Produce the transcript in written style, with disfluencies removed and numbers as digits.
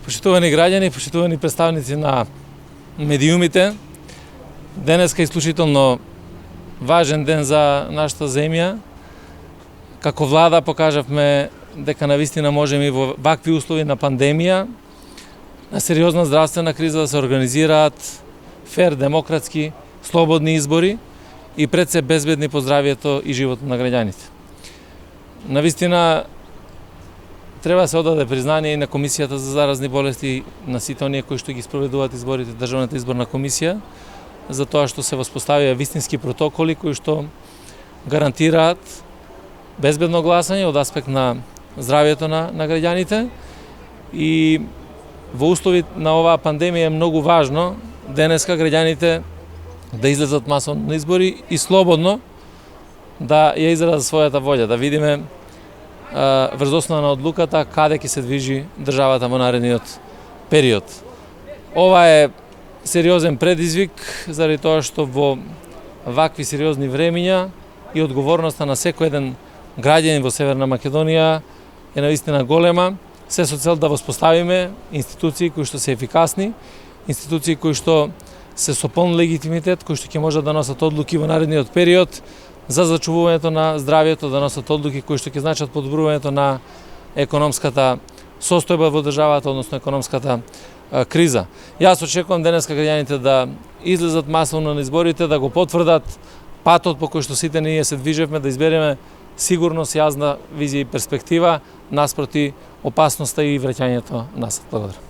Почитувани граѓани, почитувани представници на медиумите, денеска е исклучително важен ден за нашата земја. Како влада покажавме дека навистина можеме и во вакви услови на пандемија, на сериозна здравствена криза да се организираат фер, демократски, слободни избори и пред се безбедни по здравието и животот на граѓаните. Навистина треба да се одаде признание и на Комисијата за заразни болести, на сите оние кои што ги спроведуваат изборите, Државната изборна комисија, за тоа што се воспоставија вистински протоколи кои што гарантираат безбедно гласање од аспект на здравието на граѓаните. И во услови на оваа пандемија е многу важно денеска граѓаните да излезат масовно на избори и слободно да ја изразат својата волја, да видиме врз основа на одлуката каде ќе се движи државата во наредниот период. Ова е сериозен предизвик заради тоа што во вакви сериозни времиња и одговорноста на секој еден граѓанин во Северна Македонија е навистина голема, се со цел да воспоставиме институции кои што се ефикасни, институции кои што се со полн легитимитет, кои што ќе можат да носат одлуки во наредниот период за зачувувањето на здравието, да носат одлуки кои што ќе значат подобрувањето на економската состојба во државата, односно економската криза. Јас очекувам денеска граѓаните да излезат масовно на изборите, да го потврдат патот по кој што сите ние се движевме, да избереме сигурност, јазна визија и перспектива наспроти опасноста и враќањето назад. Благодарам.